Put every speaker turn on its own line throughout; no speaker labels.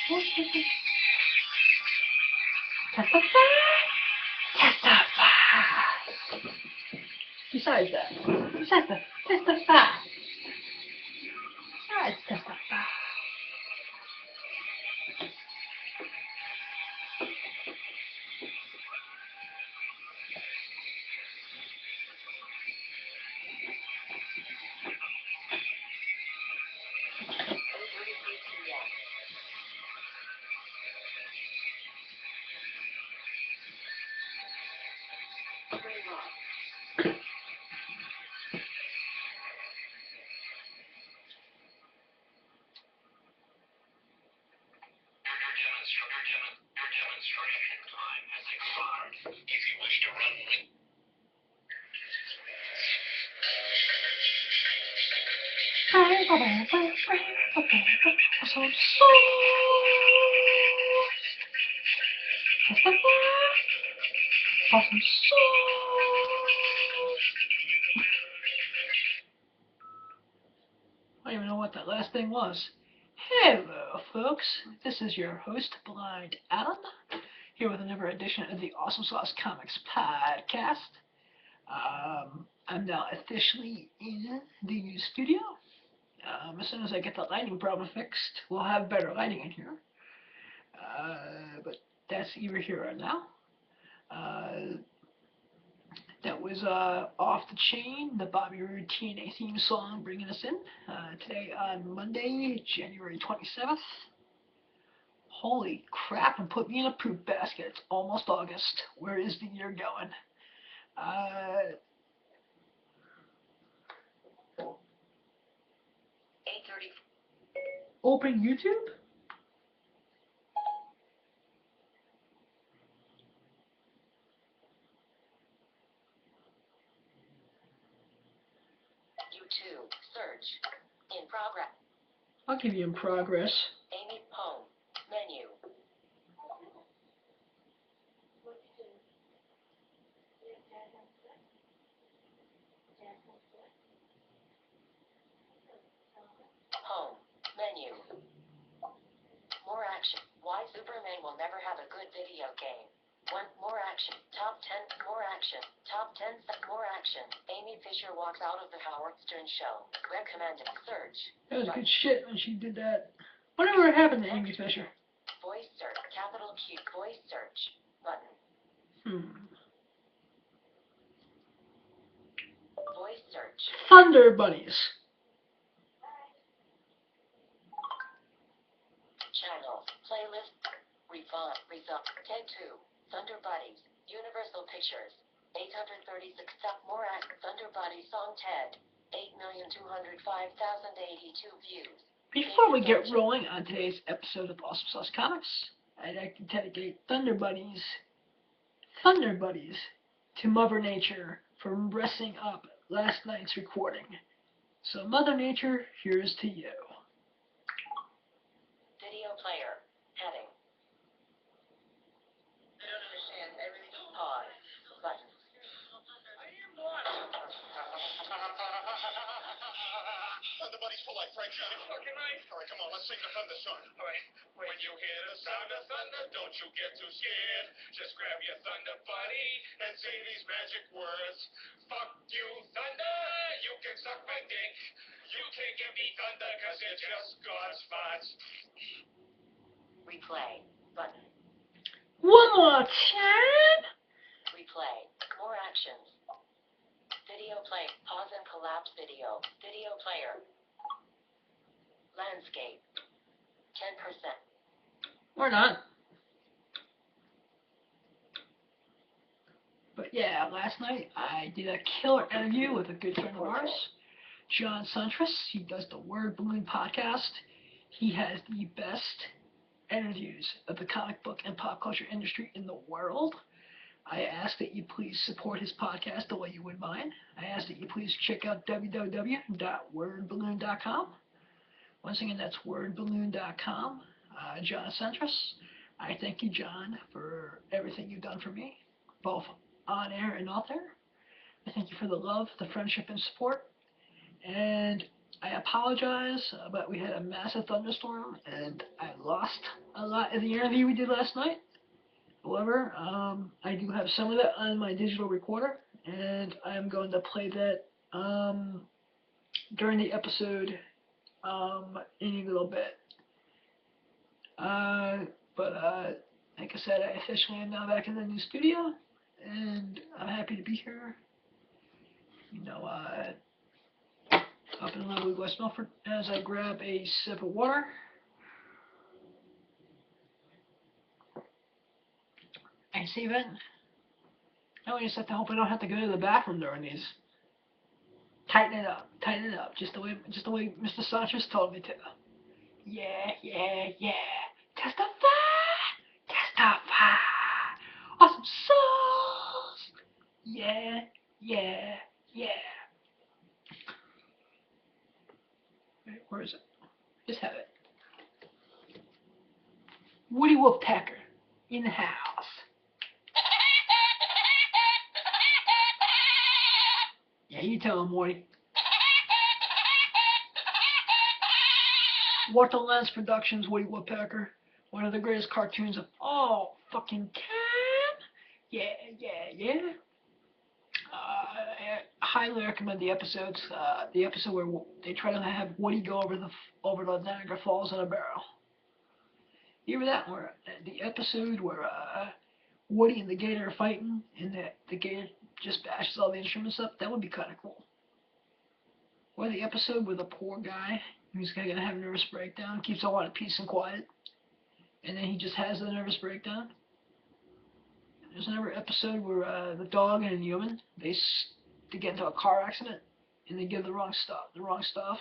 Testify! Testify! Besides that, testify! Besides testify! Awesome sauce. I don't even know what that last thing was. Hello, folks. This is your host, Blind Adam, here with another edition of the Awesome Sauce Comics podcast. I'm now officially in the studio. As soon as I get the lighting problem fixed, we'll have better lighting in here. But that's either here or now. That was Off the Chain, the Bobby Roode TNA theme song, bringing us in today on Monday, January 27th. Holy crap, and put me in a poop basket. It's almost August. Where is the year going? 8:30. Open YouTube? YouTube, search, in progress. I'll give you in progress. Amy, home, menu. Home, menu. More action. Why Superman will never have a good video game. More action. Top 10. More action. Top 10. More action. Amy Fisher walks out of the Howard Stern show. Recommended. Search. That was good shit when she did that. Whatever happened to Amy Fisher? Voice search. Capital Q. Voice search. Button. Voice search. Thunder Bunnies. Channels. Playlist. Refine. Result. Ted 2. Thunder Buddies. Universal Pictures. 836. More act. Thunder Buddies song Ted. 8,205,082 views. Before we get rolling on today's episode of Awesome Sauce Comics, I'd like to dedicate Thunder Buddies to Mother Nature for messing up last night's recording. So Mother Nature, here's to you. Video player. Heading. I don't understand. Everything. Pause. Button.
Thunder Buddies for life, right, Johnny? Fucking right. All right, come on, let's sing the thunder song. All right. When you hear the sound of thunder, don't you get too scared. Just grab your Thunder Buddy and say these magic words. Fuck you, thunder. You can suck my dick. You can't give me thunder because you're just God's farts.
Replay. Button. One more time.
Replay. More actions. Video play. Pause and collapse video. Video player. Landscape. 10%.
Or not. But yeah, last night I did a killer interview with a good friend of ours, John Suntress. He does the Word Balloon podcast. He has the best interviews of the comic book and pop culture industry in the world. I ask that you please support his podcast the way you would mine. I ask that you please check out www.wordballoon.com. Once again, that's wordballoon.com. John Suntress. I thank you, John, for everything you've done for me, both on air and off air. I thank you for the love, the friendship, and support. And I apologize, but we had a massive thunderstorm, and I lost a lot of the interview we did last night. However, I do have some of that on my digital recorder, and I'm going to play that during the episode in a little bit. But like I said, I officially am now back in the new studio, and I'm happy to be here. You know, up in the lovely West Milford as I grab a sip of water. I see that. Now we just have to hope I don't have to go to the bathroom during these. Tighten it up, just the way Mr. Sanchez told me to. Yeah, yeah, yeah. Testify, testify. Awesome sauce. Yeah, yeah, yeah. Wait, where is it? Just have it. Woody Woodpecker in the house. Yeah, you tell him, Woody. Waterlands Productions, Woody Woodpecker. One of the greatest cartoons of all fucking time. Yeah, yeah, yeah. I highly recommend the episodes. The episode where they try to have Woody go over the Niagara Falls in a barrel. You remember that? Where the episode where Woody and the gator are fighting, and the gator just bashes all the instruments up. That would be kind of cool. Or the episode where the poor guy who's gonna have a nervous breakdown keeps all in peace and quiet, and then he just has the nervous breakdown. There's another episode where the dog and the human they get into a car accident, and they give the wrong stuff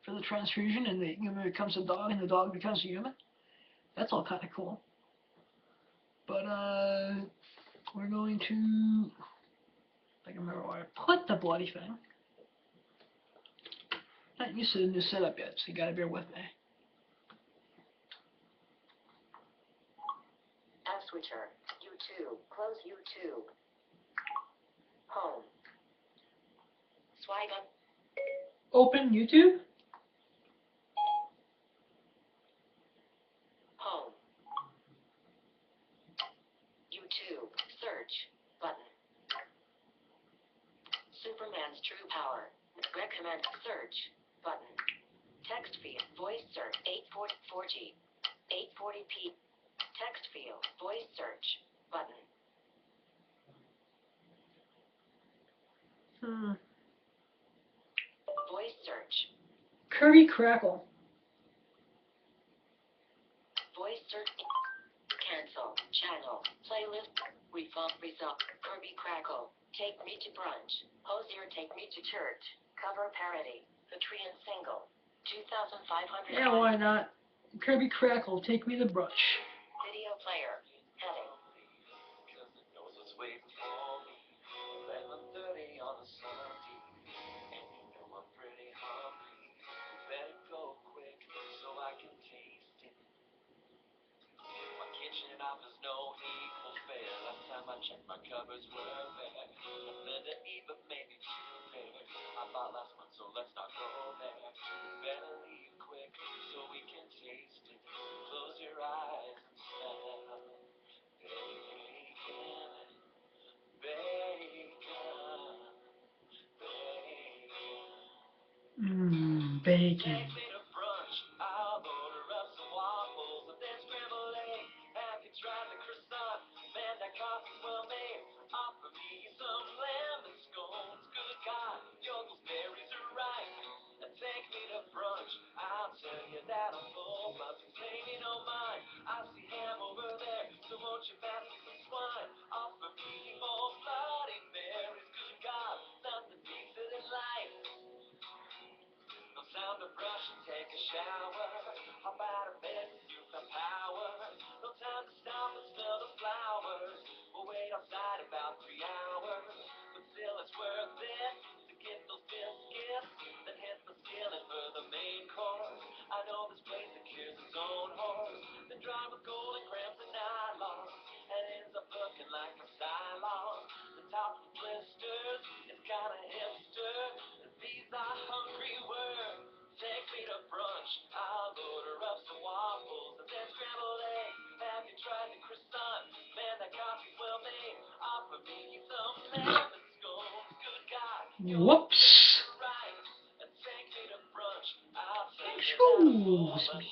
for the transfusion, and the human becomes a dog, and the dog becomes a human. That's all kind of cool. But we're going to, I can remember where I put the bloody thing. Not used to the new setup yet, so you gotta bear with me.
App switcher. YouTube. Close YouTube. Home. Swipe up.
Open YouTube.
Home. YouTube. Search. Button. Superman's True Power. Recommend. Search. Button. Text field. Voice search. 840. 840p. Text field. Voice search. Button. Voice search.
Kirby Crackle.
Voice search. Cancel. Channel. Playlist. Result. Kirby Crackle. Take me to brunch. Hosier, take me to church. Cover parody. The Trian single. 2,500.
Yeah, why not? Kirby Crackle, take me to brunch.
Video player. Heading.
Kitchen offers no equal fare. Last time I checked, my cupboards were bare. Nothing to eat, but maybe too fair. I bought last month, so let's not go there. We better leave quick so we can taste it. Close your eyes and smell bacon, bacon, bacon.
Bacon.
Take me to brunch. I'll order up some waffles and then scrambled eggs. Have you tried the croissant? Man, that coffee's well made. Offer me some lemon scones. Good God, your gooseberries are ripe. And take me to brunch. I'll tell you that I'm full, but pay me no mind. I see ham over there, so won't you pass me some swine? Offer me more Bloody Marys. Good God, nothing beats it in life. No time to brush and take a shower. Hop out of bed with newfound power. No time to stop and smell the flowers. We'll wait outside.
Whoops. Excuse me.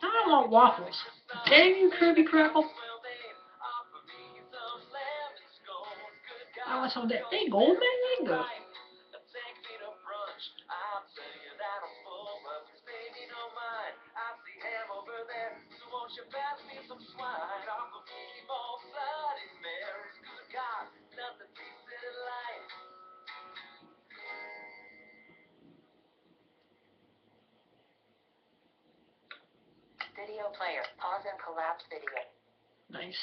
I don't want waffles. Damn you, Kirby Crackle. I want some of that big old mango.
Video player. Pause and collapse video.
Nice.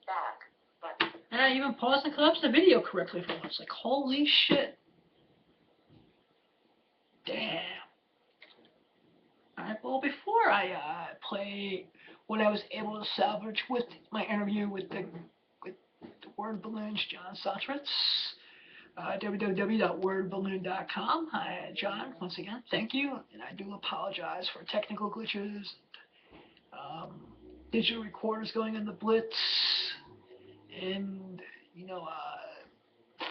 Back. Button.
And I even paused and collapsed the video correctly for once. Like, holy shit. Damn. Alright, well, before I play what I was able to salvage with my interview with the word balloons, John Sotritz, www.wordballoon.com. Hi, John, once again, thank you, and I do apologize for technical glitches, digital recorders going in the Blitz, and, you know,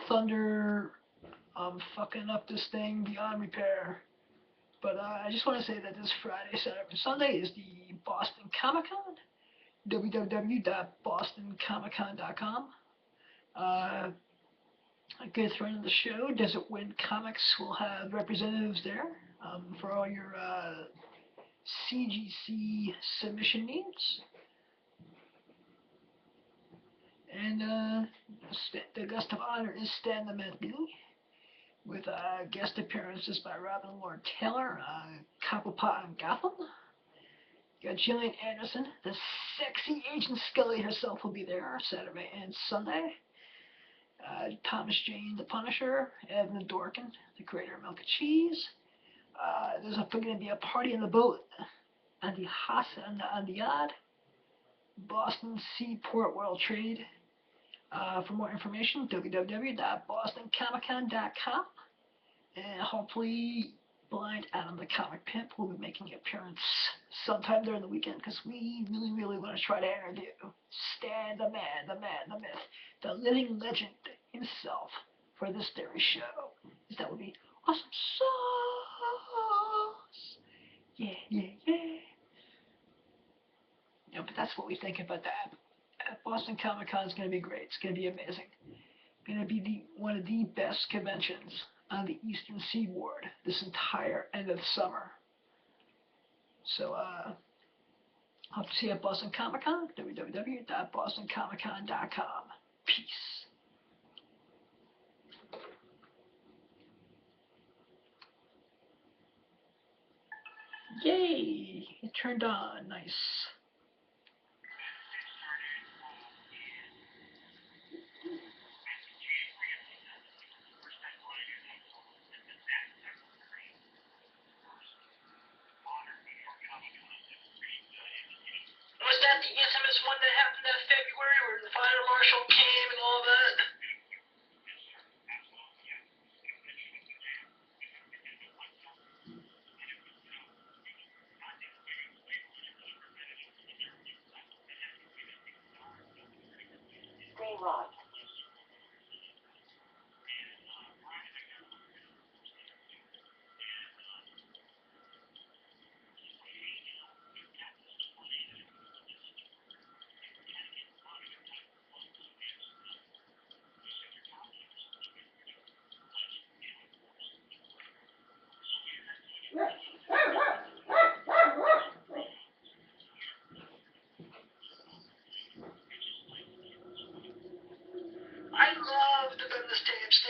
Thunder fucking up this thing beyond repair. But I just want to say that this Friday, Saturday, and Sunday is the Boston Comiccon, www.bostoncomiccon.com. A good friend of the show, Desert Wind Comics, will have representatives there for all your CGC submission needs. And the guest of honor is Stan the Man Lee, with guest appearances by Robin Lord Taylor, Cobblepot and Gotham. You got Gillian Anderson, the sexy Agent Scully herself will be there Saturday and Sunday. Thomas Jane, the Punisher, Edmund Dorkin, the creator of Milk and Cheese. There's going to be a party in the boat on the on the yacht. Boston Seaport World Trade. For more information, www.bostoncomiccon.com. And hopefully, Blind Adam the Comic Pimp will be making an appearance sometime during the weekend, because we really want to try to interview Stan the Man, the myth, the living legend himself for this very show. That would be awesome sauce. Yeah. Yeah, but that's what we think about that. Boston Comic Con is going to be great. It's going to be amazing. Going to be one of the best conventions on the Eastern Seaboard this entire end of the summer. So, hope to see you at Boston Comic Con, www.bostoncomiccon.com. Peace. Yay! It turned on. Nice.
Was that the infamous one that happened that February where the fire marshal came and all that?
Stay locked.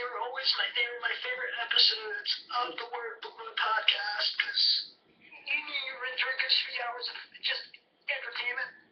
they were always my favorite episodes of the Word Balloon podcast because you knew you were in for a good 3 hours of just entertainment.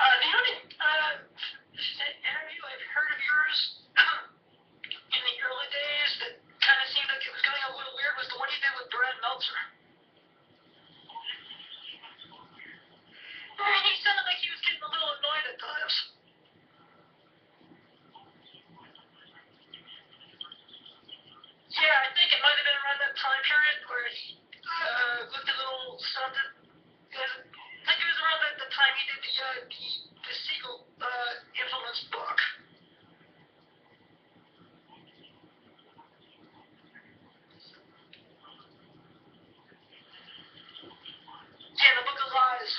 The only interview I've heard of yours in the early days that kind of seemed like it was going a little weird was the one you did with Brad Meltzer. He sounded like he was getting a little annoyed at times. Yeah, I think it might have been around that time period where he looked a little something. I think it was around the time he did the Siegel influence book. Yeah, the Book of Lies.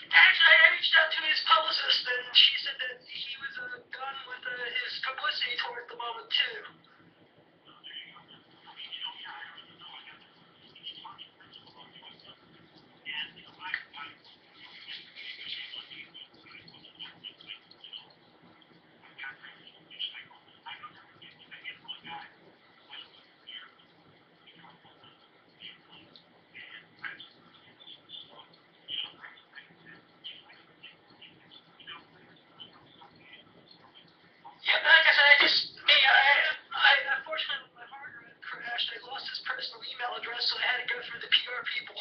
Actually, I reached out to his publicist, and she said that he was done with his publicity tour at the moment, too. Yeah, like I said, unfortunately, when my hard drive crashed, I lost his personal email address, so I had to go through the PR people.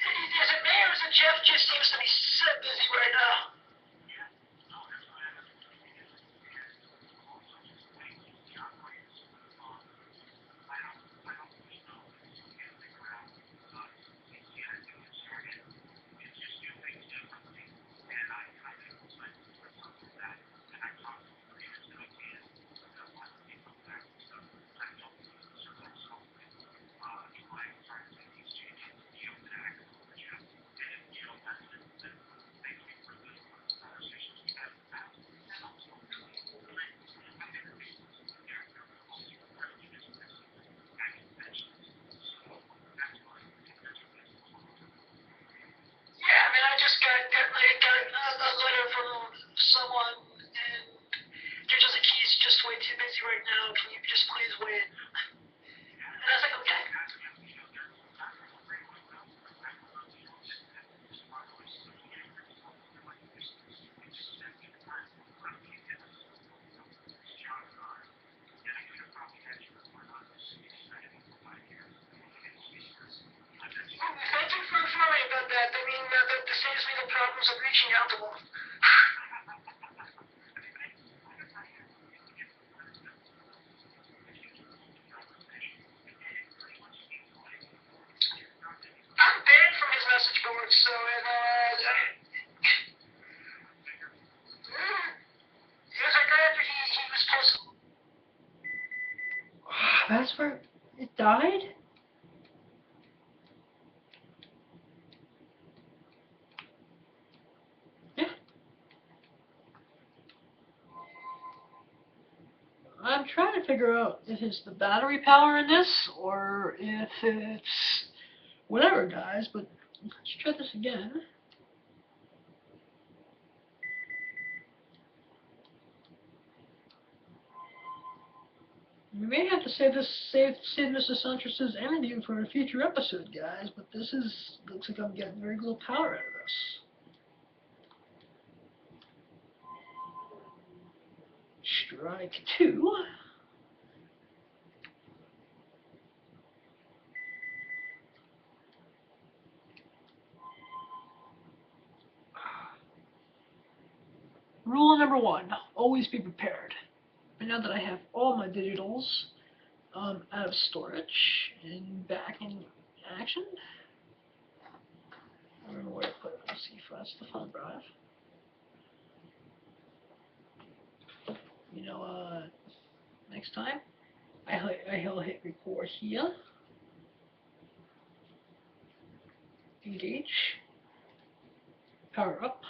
Is it me, or is it Jeff just seems to be so busy right now? gives me the problems of reaching out to them. I'm banned from his message board, so it was like after he was posted.
That's where it died? Yeah. I'm trying to figure out if it's the battery power in this, or if it's whatever, guys, but let's try this again. We may have to save Mr. Sanchez's interview for a future episode, guys, but this looks like I'm getting very little power out of this. Strike 2. Rule number 1, always be prepared. But now that I have all my digitals out of storage and back in action, I don't know where to put it. Let's see if that's the fun drive. You know, next time I'll hit record here. Engage. Power up.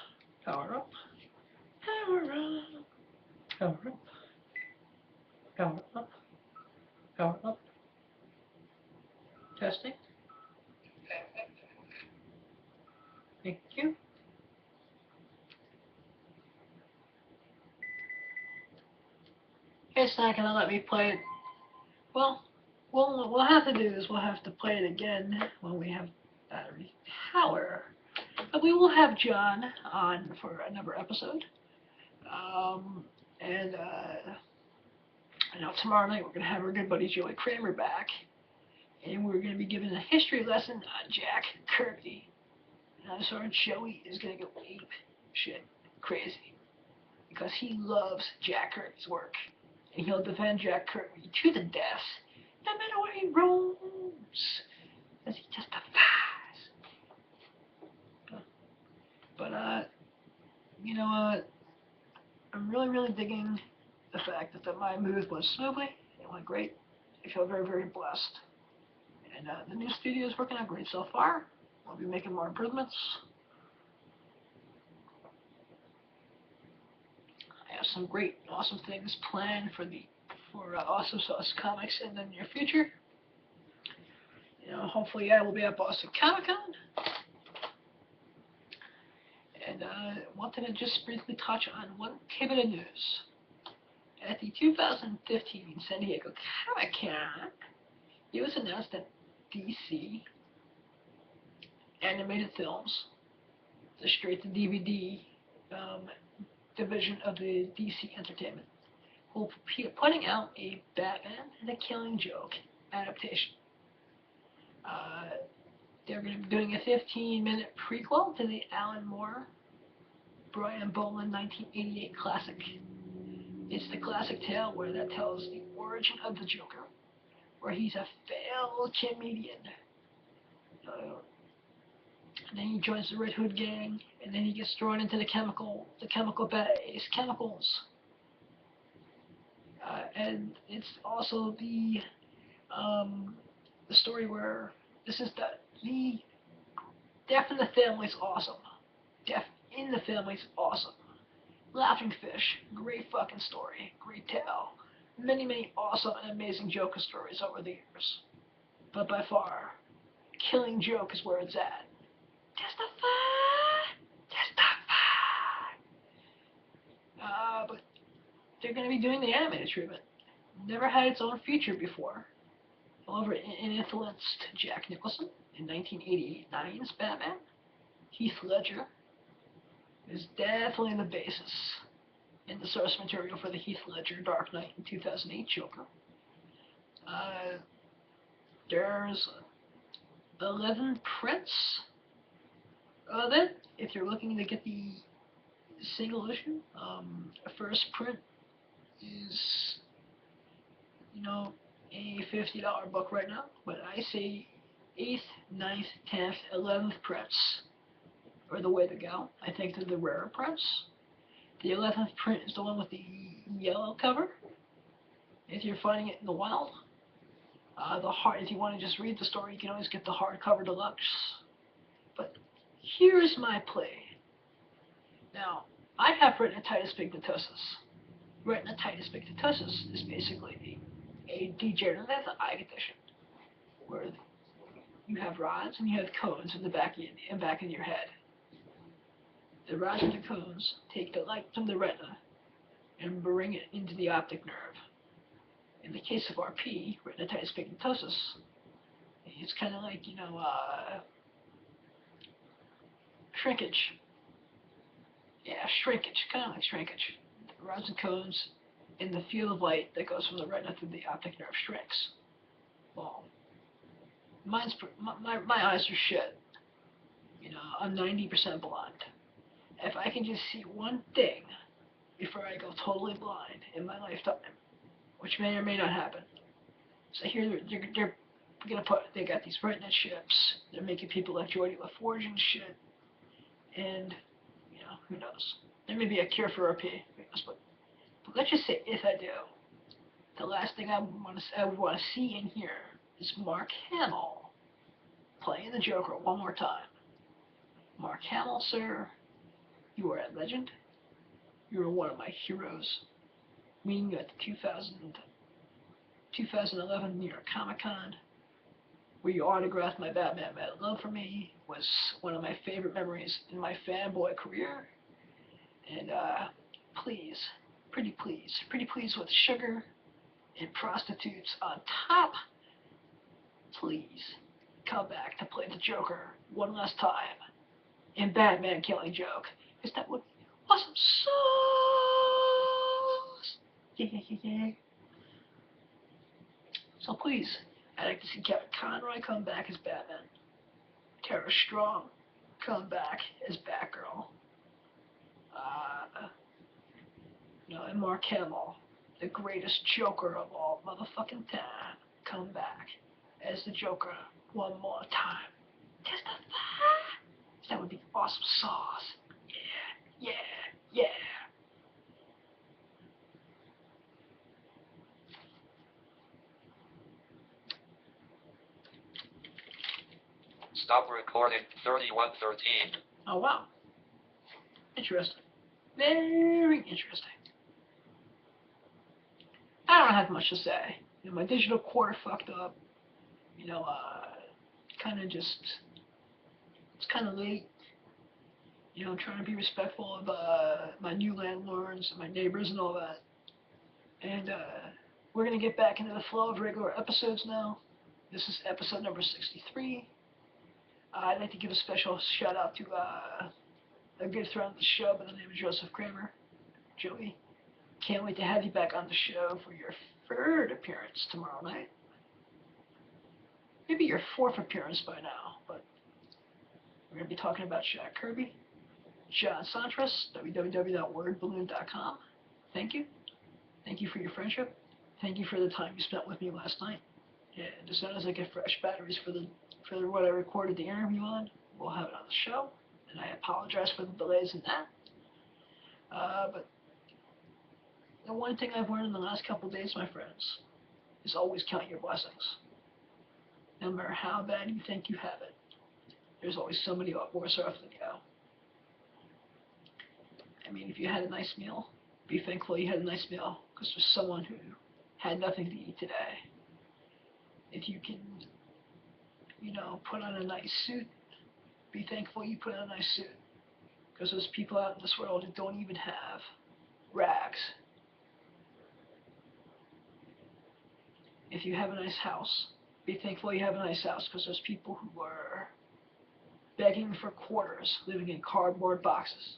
Power up. Power up. Power up. Power up. Power up. Testing. Thank you. It's not gonna let me play it. Well, what we'll have to do is we'll have to play it again when we have battery power. But we will have John on for another episode. I know tomorrow night we're gonna have our good buddy Joey Kramer back, and we're gonna be giving a history lesson on Jack Kirby. And I'm sorry, Joey is gonna go ape shit crazy because he loves Jack Kirby's work, and he'll defend Jack Kirby to the death, no matter where he roams, as he justifies. But you know what? I'm really digging the fact that my move went smoothly. It went great. I feel very blessed. And the new studio is working out great so far. We'll be making more improvements. I have some great, awesome things planned for Awesome Sauce Comics in the near future. You know, hopefully I will be at Boston Comiccon. And wanted to just briefly touch on one tidbit of news. At the 2015 San Diego Comic-Con, it was announced that DC Animated Films, the straight-to-DVD division of the DC Entertainment, will be putting out a Batman the Killing Joke adaptation. They're going to be doing a 15-minute prequel to the Alan Moore, Brian Boland 1988 classic. It's the classic tale where that tells the origin of the Joker, where he's a failed comedian. And then he joins the Red Hood gang, and then he gets thrown into the chemical base, chemicals. And it's also the story where this is the Death in the Family's awesome. Death in the Family's awesome. Laughing Fish, great fucking story, great tale. Many awesome and amazing Joker stories over the years. But by far, Killing Joke is where it's at. Testify! But they're going to be doing the animated treatment. Never had its own feature before. However, it influenced Jack Nicholson in 1989's Batman. Heath Ledger is definitely the basis in the source material for the Heath Ledger Dark Knight in 2008 Joker. There's 11 prints of it if you're looking to get the single issue, first print is, you know, a $50 book right now, but I say 8th, 9th, 10th, 11th prints are the way to go. I think they're the rarer prints. The 11th print is the one with the yellow cover. If you're finding it in the wild, if you want to just read the story, you can always get the hardcover deluxe. But here's my play. Now, I have retinitis pigmentosus. Retinitis pigmentosus is basically a degenerative eye condition where you have rods and you have cones in the back of your head. The rods and the cones take the light from the retina and bring it into the optic nerve. In the case of RP, retinitis pigmentosus, it's kind of like, shrinkage. Yeah, shrinkage, kind of like shrinkage. The rods and cones in the field of light that goes from the retina through the optic nerve shrinks. Well, my eyes are shit. I'm 90% blind. If I can just see one thing before I go totally blind in my lifetime, which may or may not happen. So here they're gonna they got these retina chips. They're making people like Jordy LaForge and shit. And who knows? There may be a cure for RP, but let's just say if I do, the last thing I would want to see in here is Mark Hamill playing the Joker one more time. Mark Hamill, sir, you are a legend. You are one of my heroes. Meeting you at the 2011 New York Comic-Con, where you autographed my Batman Mad Love for me, was one of my favorite memories in my fanboy career. And please, pretty please with sugar and prostitutes on top, please come back to play the Joker one last time in Batman Killing Joke, because that would be awesome sauce. Yeah. So please, I'd like to see Kevin Conroy come back as Batman, Tara Strong come back as Batgirl, and Mark Hamill, the greatest Joker of all motherfucking time, come back as the Joker one more time. Testify! That would be awesome sauce. Yeah.
Stop recording. 31:13.
Oh wow. Interesting. Very interesting. I don't have much to say. My digital quarter fucked up. It's kind of late. I'm trying to be respectful of my new landlords, my neighbors, and all that. And we're going to get back into the flow of regular episodes now. This is episode number 63. I'd like to give a special shout out to a good friend of the show by the name of Joseph Kramer. Joey, can't wait to have you back on the show for your third appearance tomorrow night. Maybe your fourth appearance by now, but we're going to be talking about Jack Kirby, John Santos, www.wordballoon.com. Thank you. Thank you for your friendship. Thank you for the time you spent with me last night. And as soon as I get fresh batteries for what I recorded the interview on, we'll have it on the show. And I apologize for the delays in that. But the one thing I've learned in the last couple of days, my friends, is always count your blessings. No matter how bad you think you have it, there's always somebody worse off than you. I mean, if you had a nice meal, be thankful you had a nice meal, because there's someone who had nothing to eat today. If you can, put on a nice suit, be thankful you put on a nice suit, because there's people out in this world who don't even have rags. If you have a nice house, be thankful you have a nice house, because there's people who are begging for quarters, living in cardboard boxes.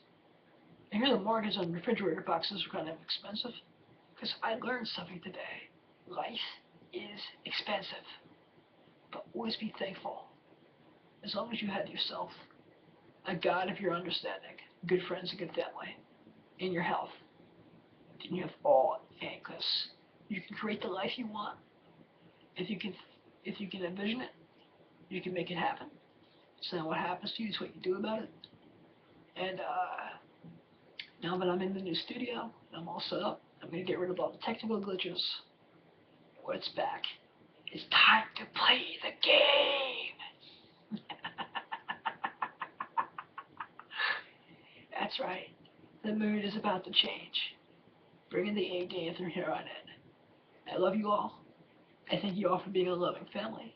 I hear the mortgage on refrigerator boxes are kind of expensive, because I learned something today. Life is expensive, but always be thankful. As long as you have yourself a God of your understanding, good friends and good family, in your health, then you have all anchors. You can create the life you want. If you can envision it, you can make it happen. So now what happens to you is what you do about it. And now that I'm in the new studio, and I'm all set up, I'm going to get rid of all the technical glitches. When it's back, it's time to play the game! That's right, the mood is about to change. Bringing the A-game from here on in. I love you all. I thank you all for being a loving family.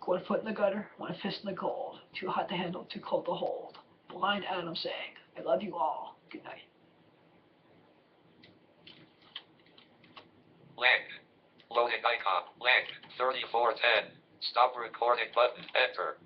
1 foot in the gutter, 1 fist in the cold. Too hot to handle, too cold to hold. Blind Adam saying, I love you all. Good night.
Link. Loading icon. Link. 3410. Stop recording button. Enter.